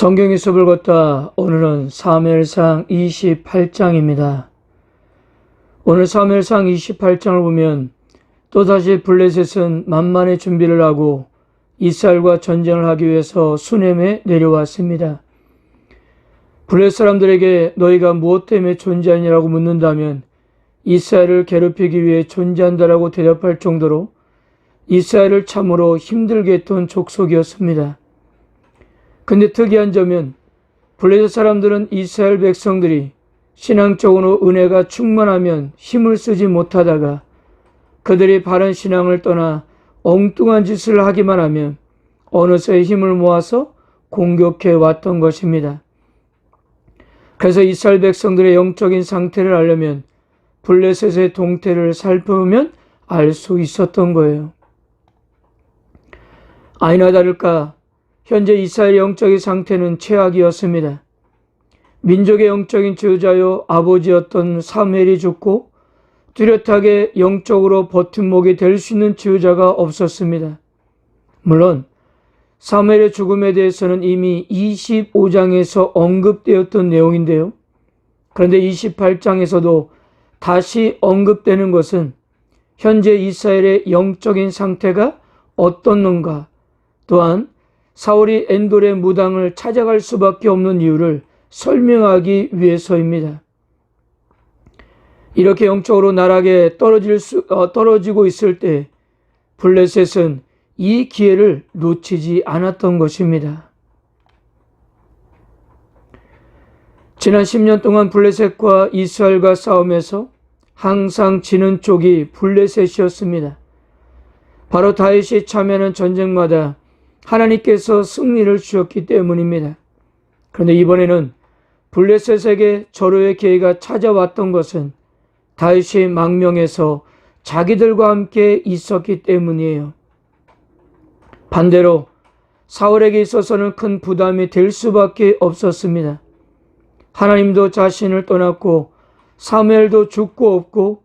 성경의 숲을 걷다. 오늘은 사무엘상 28장입니다. 오늘 사무엘상 28장을 보면 또다시 블레셋은 만반의 준비를 하고 이스라엘과 전쟁을 하기 위해서 수넴에 내려왔습니다. 블레셋 사람들에게 너희가 무엇 때문에 존재하느냐고 묻는다면 이스라엘을 괴롭히기 위해 존재한다라고 대답할 정도로 이스라엘을 참으로 힘들게 했던 족속이었습니다. 근데 특이한 점은 블레셋 사람들은 이스라엘 백성들이 신앙적으로 은혜가 충만하면 힘을 쓰지 못하다가 그들이 바른 신앙을 떠나 엉뚱한 짓을 하기만 하면 어느새 힘을 모아서 공격해 왔던 것입니다. 그래서 이스라엘 백성들의 영적인 상태를 알려면 블레셋의 동태를 살펴보면 알 수 있었던 거예요. 아니나 다를까 현재 이스라엘의 영적인 상태는 최악이었습니다. 민족의 영적인 지도자요 아버지였던 사무엘이 죽고 뚜렷하게 영적으로 버팀목이 될 수 있는 지도자가 없었습니다. 물론 사무엘의 죽음에 대해서는 이미 25장에서 언급되었던 내용인데요. 그런데 28장에서도 다시 언급되는 것은 현재 이스라엘의 영적인 상태가 어떻는가, 또한 사울이 엔돌의 무당을 찾아갈 수밖에 없는 이유를 설명하기 위해서입니다. 이렇게 영적으로 나락에 떨어지고 있을 때 블레셋은 이 기회를 놓치지 않았던 것입니다. 지난 10년 동안 블레셋과 이스라엘과 싸움에서 항상 지는 쪽이 블레셋이었습니다. 바로 다윗이 참여하는 전쟁마다 하나님께서 승리를 주셨기 때문입니다. 그런데 이번에는 블레셋에게 절호의 기회가 찾아왔던 것은 다윗이 망명해서 자기들과 함께 있었기 때문이에요. 반대로 사울에게 있어서는 큰 부담이 될 수밖에 없었습니다. 하나님도 자신을 떠났고 사무엘도 죽고 없고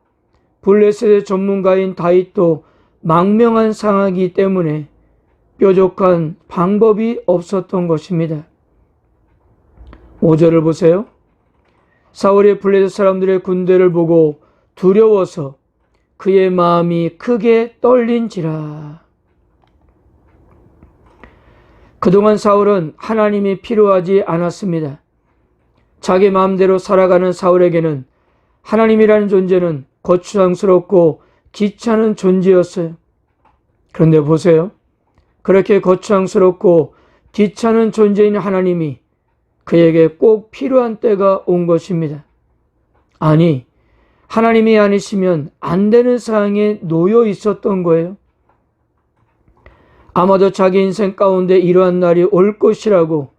블레셋의 전문가인 다윗도 망명한 상황이기 때문에 뾰족한 방법이 없었던 것입니다. 5절을 보세요. 사울이 블레셋 사람들의 군대를 보고 두려워서 그의 마음이 크게 떨린지라. 그동안 사울은 하나님이 필요하지 않았습니다. 자기 마음대로 살아가는 사울에게는 하나님이라는 존재는 거추장스럽고 귀찮은 존재였어요. 그런데 보세요. 그렇게 거추장스럽고 귀찮은 존재인 하나님이 그에게 꼭 필요한 때가 온 것입니다. 아니, 하나님이 아니시면 안 되는 상황에 놓여 있었던 거예요. 아마도 자기 인생 가운데 이러한 날이 올 것이라고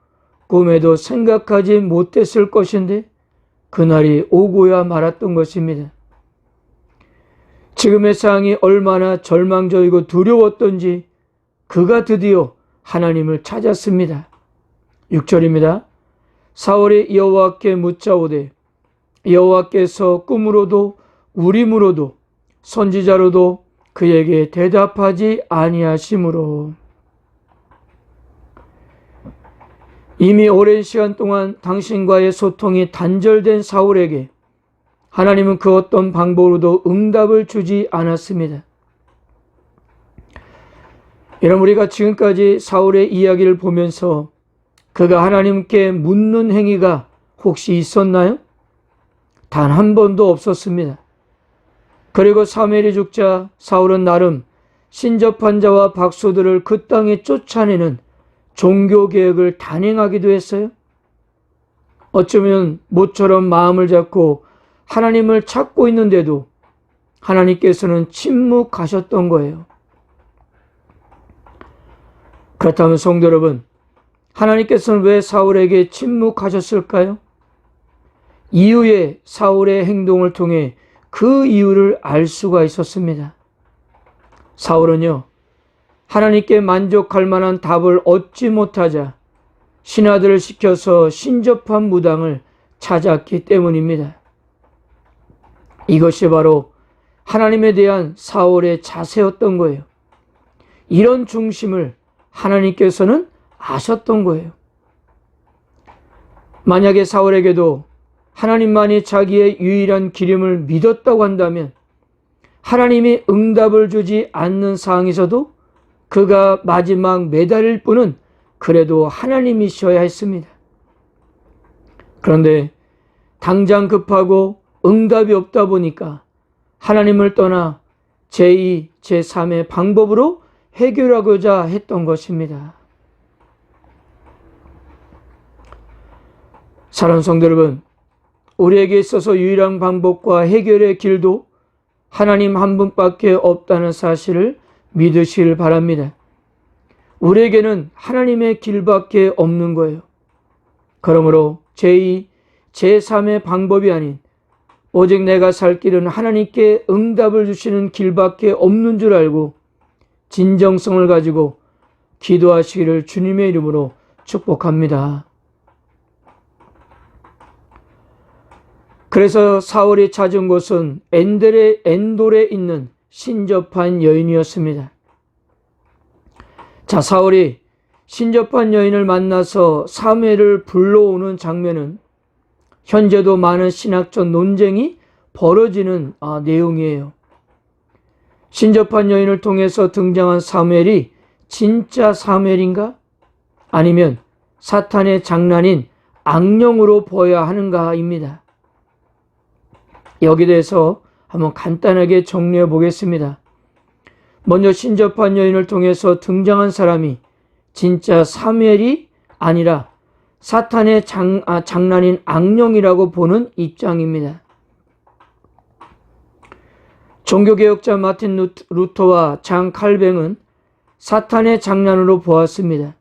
꿈에도 생각하지 못했을 것인데 그날이 오고야 말았던 것입니다. 지금의 상황이 얼마나 절망적이고 두려웠던지 그가 드디어 하나님을 찾았습니다. 6절입니다. 사울이 여호와께 묻자오되 여호와께서 꿈으로도 우림으로도 선지자로도 그에게 대답하지 아니하시므로. 이미 오랜 시간 동안 당신과의 소통이 단절된 사울에게 하나님은 그 어떤 방법으로도 응답을 주지 않았습니다. 여러분, 우리가 지금까지 사울의 이야기를 보면서 그가 하나님께 묻는 행위가 혹시 있었나요? 단 한 번도 없었습니다. 그리고 사무엘이 죽자 사울은 나름 신접한 자와 박소들을 그 땅에 쫓아내는 종교개혁을 단행하기도 했어요. 어쩌면 모처럼 마음을 잡고 하나님을 찾고 있는데도 하나님께서는 침묵하셨던 거예요. 그렇다면 성도 여러분, 하나님께서는 왜 사울에게 침묵하셨을까요? 이후에 사울의 행동을 통해 그 이유를 알 수가 있었습니다. 사울은요, 하나님께 만족할 만한 답을 얻지 못하자 신하들을 시켜서 신접한 무당을 찾았기 때문입니다. 이것이 바로 하나님에 대한 사울의 자세였던 거예요. 이런 중심을 하나님께서는 아셨던 거예요. 만약에 사울에게도 하나님만이 자기의 유일한 기름을 믿었다고 한다면 하나님이 응답을 주지 않는 상황에서도 그가 마지막 메달일 뿐은 그래도 하나님이셔야 했습니다. 그런데 당장 급하고 응답이 없다 보니까 하나님을 떠나 제2, 제3의 방법으로 해결하고자 했던 것입니다. 사랑하는 성도 여러분, 우리에게 있어서 유일한 방법과 해결의 길도 하나님 한 분밖에 없다는 사실을 믿으시길 바랍니다. 우리에게는 하나님의 길밖에 없는 거예요. 그러므로 제2, 제3의 방법이 아닌 오직 내가 살 길은 하나님께 응답을 주시는 길밖에 없는 줄 알고 진정성을 가지고 기도하시기를 주님의 이름으로 축복합니다. 그래서 사울이 찾은 곳은 엔돌에 있는 신접한 여인이었습니다. 자, 사울이 신접한 여인을 만나서 사무엘을 불러오는 장면은 현재도 많은 신학적 논쟁이 벌어지는 내용이에요. 신접한 여인을 통해서 등장한 사무엘이 진짜 사무엘인가? 아니면 사탄의 장난인 악령으로 보여야 하는가입니다. 여기에 대해서 한번 간단하게 정리해 보겠습니다. 먼저 신접한 여인을 통해서 등장한 사람이 진짜 사무엘이 아니라 사탄의 장난인 악령이라고 보는 입장입니다. 종교개혁자 마틴 루터와 장 칼뱅은 사탄의 장난으로 보았습니다.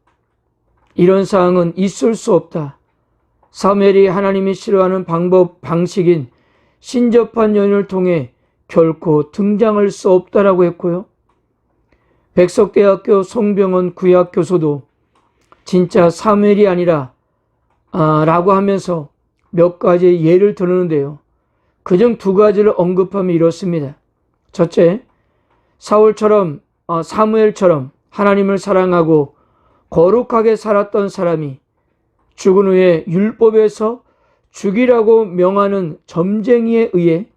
이런 사항은 있을 수 없다. 사무엘이 하나님이 싫어하는 방식인 신접한 여인을 통해 결코 등장할 수 없다라고 했고요. 백석대학교 송병헌 구약교수도 진짜 사무엘이 아니라 라고 하면서 몇 가지 예를 들었는데요. 그중 두 가지를 언급하면 이렇습니다. 첫째, 사무엘처럼 하나님을 사랑하고 거룩하게 살았던 사람이 죽은 후에 율법에서 죽이라고 명하는 점쟁이에 의해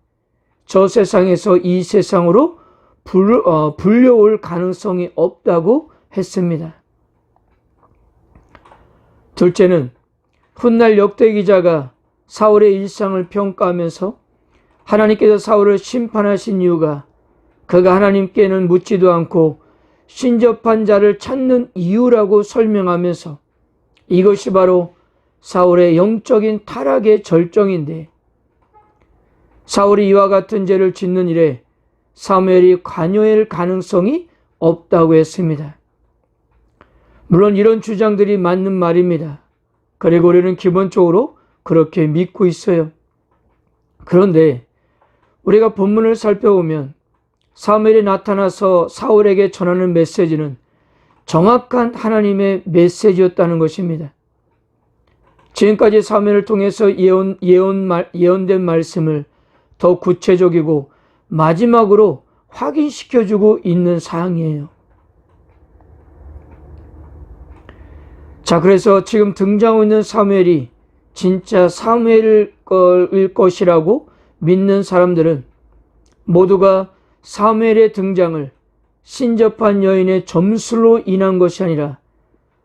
저 세상에서 이 세상으로 불려올 가능성이 없다고 했습니다. 둘째는 훗날 역대 기자가 사울의 일상을 평가하면서 하나님께서 사울을 심판하신 이유가 그가 하나님께는 묻지도 않고 신접한 자를 찾는 이유라고 설명하면서 이것이 바로 사울의 영적인 타락의 절정인데 사울이 이와 같은 죄를 짓는 일에 사무엘이 관여할 가능성이 없다고 했습니다. 물론 이런 주장들이 맞는 말입니다. 그리고 우리는 기본적으로 그렇게 믿고 있어요. 그런데 우리가 본문을 살펴보면 사무엘이 나타나서 사울에게 전하는 메시지는 정확한 하나님의 메시지였다는 것입니다. 지금까지 사무엘을 통해서 예언된 말씀을 더 구체적이고 마지막으로 확인시켜주고 있는 사항이에요. 자, 그래서 지금 등장하고 있는 사무엘이 진짜 사무엘일 것이라고 믿는 사람들은 모두가 사무엘의 등장을 신접한 여인의 점술로 인한 것이 아니라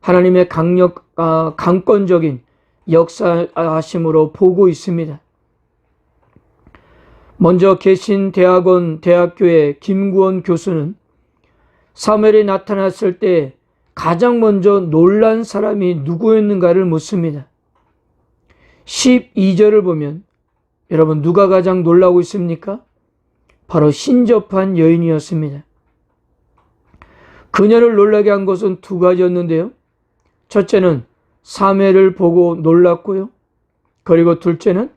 하나님의 강권적인 역사하심으로 보고 있습니다. 먼저 개신대학교의 김구원 교수는 사무엘이 나타났을 때 가장 먼저 놀란 사람이 누구였는가를 묻습니다. 12절을 보면 여러분 누가 가장 놀라고 있습니까? 바로 신접한 여인이었습니다. 그녀를 놀라게 한 것은 두 가지였는데요. 첫째는 사무엘을 보고 놀랐고요. 그리고 둘째는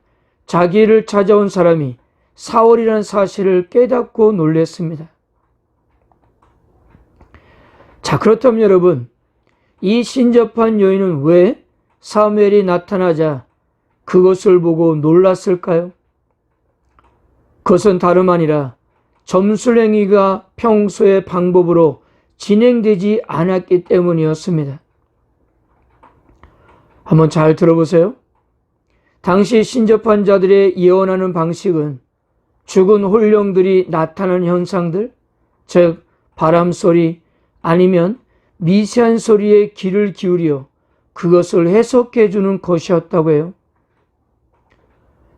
자기를 찾아온 사람이 사울이라는 사실을 깨닫고 놀랐습니다. 자, 그렇다면 여러분, 이 신접한 여인은 왜 사무엘이 나타나자 그것을 보고 놀랐을까요? 그것은 다름 아니라 점술행위가 평소의 방법으로 진행되지 않았기 때문이었습니다. 한번 잘 들어보세요. 당시 신접한 자들의 예언하는 방식은 죽은 홀령들이 나타나는 현상들, 즉 바람소리 아니면 미세한 소리에 귀를 기울여 그것을 해석해 주는 것이었다고 해요.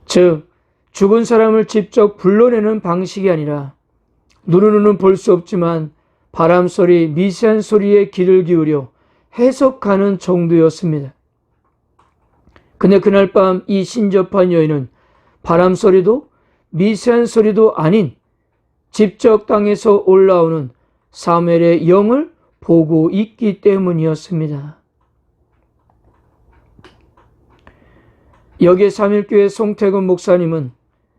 즉 죽은 사람을 직접 불러내는 방식이 아니라 눈으로는 볼 수 없지만 바람소리, 미세한 소리에 귀를 기울여 해석하는 정도였습니다. 근데 그날 밤 이 신접한 여인은 바람소리도 미세한 소리도 아닌 직접 땅에서 올라오는 사무엘의 영을 보고 있기 때문이었습니다. 여기에 삼일교회 송태근 목사님은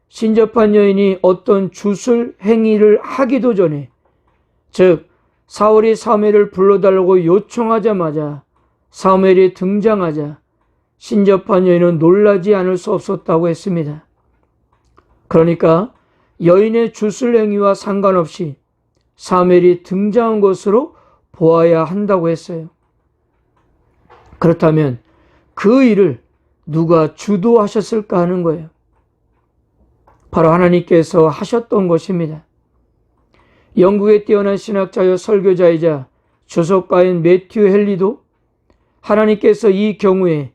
신접한 여인이 어떤 주술 행위를 하기도 전에, 즉 사울이 사무엘을 불러달라고 요청하자마자 사무엘이 등장하자 신접한 여인은 놀라지 않을 수 없었다고 했습니다. 그러니까 여인의 주술 행위와 상관없이 사무엘이 등장한 것으로 보아야 한다고 했어요. 그렇다면 그 일을 누가 주도하셨을까 하는 거예요. 바로 하나님께서 하셨던 것입니다. 영국의 뛰어난 신학자여 설교자이자 주석가인 매튜 헨리도 하나님께서 이 경우에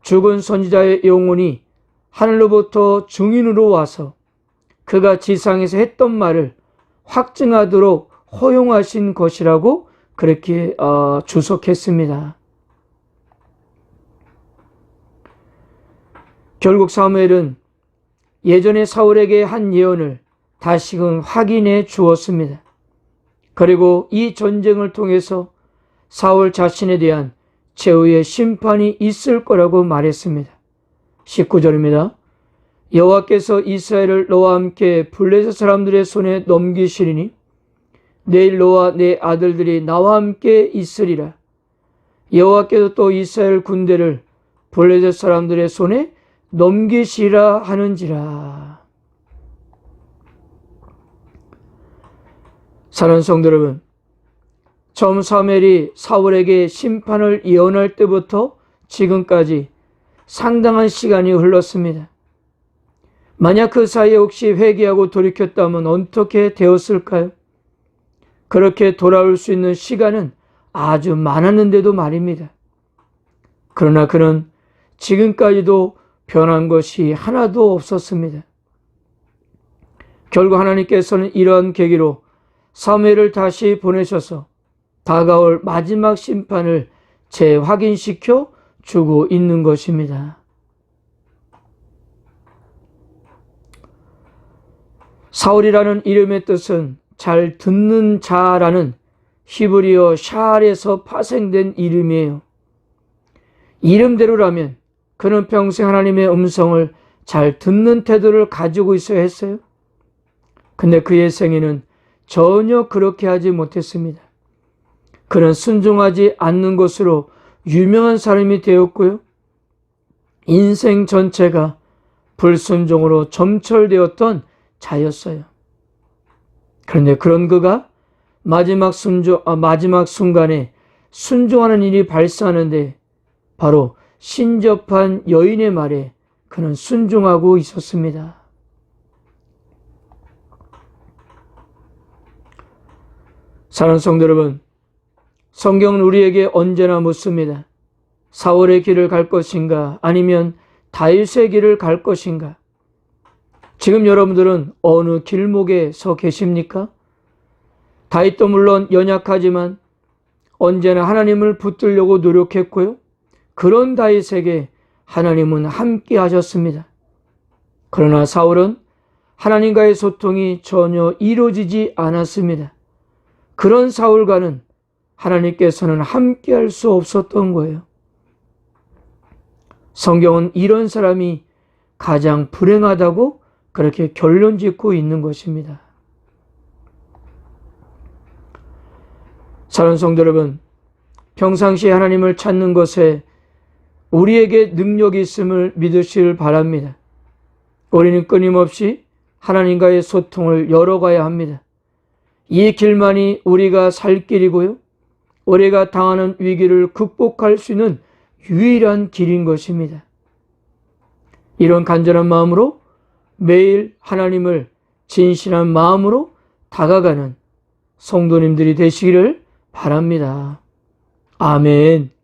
죽은 선지자의 영혼이 하늘로부터 증인으로 와서 그가 지상에서 했던 말을 확증하도록 허용하신 것이라고 그렇게 주석했습니다. 결국 사무엘은 예전에 사울에게 한 예언을 다시금 확인해 주었습니다. 그리고 이 전쟁을 통해서 사울 자신에 대한 최후의 심판이 있을 거라고 말했습니다. 19절입니다. 여호와께서 이스라엘을 너와 함께 블레셋 사람들의 손에 넘기시리니 내일 너와 내 아들들이 나와 함께 있으리라. 여호와께서 또 이스라엘 군대를 블레셋 사람들의 손에 넘기시라 하는지라. 사랑하는 성도 여러분, 처음 사무엘이 사울에게 심판을 예언할 때부터 지금까지 상당한 시간이 흘렀습니다. 만약 그 사이에 혹시 회개하고 돌이켰다면 어떻게 되었을까요? 그렇게 돌아올 수 있는 시간은 아주 많았는데도 말입니다. 그러나 그는 지금까지도 변한 것이 하나도 없었습니다. 결국 하나님께서는 이러한 계기로 사무엘을 다시 보내셔서 다가올 마지막 심판을 재확인시켜 주고 있는 것입니다. 사울이라는 이름의 뜻은 잘 듣는 자라는 히브리어 샤알에서 파생된 이름이에요. 이름대로라면 그는 평생 하나님의 음성을 잘 듣는 태도를 가지고 있어야 했어요. 근데 그의 생애는 전혀 그렇게 하지 못했습니다. 그는 순종하지 않는 것으로 유명한 사람이 되었고요. 인생 전체가 불순종으로 점철되었던 자였어요. 그런데 그런 그가 마지막 순간에 순종하는 일이 발생하는데 바로 신접한 여인의 말에 그는 순종하고 있었습니다. 사랑하는 성도 여러분, 성경은 우리에게 언제나 묻습니다. 사울의 길을 갈 것인가 아니면 다윗의 길을 갈 것인가? 지금 여러분들은 어느 길목에 서 계십니까? 다윗도 물론 연약하지만 언제나 하나님을 붙들려고 노력했고요. 그런 다윗에게 하나님은 함께 하셨습니다. 그러나 사울은 하나님과의 소통이 전혀 이루어지지 않았습니다. 그런 사울과는 하나님께서는 함께 할 수 없었던 거예요. 성경은 이런 사람이 가장 불행하다고 그렇게 결론 짓고 있는 것입니다. 사랑하는 성도 여러분, 평상시에 하나님을 찾는 것에 우리에게 능력이 있음을 믿으시길 바랍니다. 우리는 끊임없이 하나님과의 소통을 열어가야 합니다. 이 길만이 우리가 살 길이고요. 우리가 당하는 위기를 극복할 수 있는 유일한 길인 것입니다. 이런 간절한 마음으로 매일 하나님을 진실한 마음으로 다가가는 성도님들이 되시기를 바랍니다. 아멘.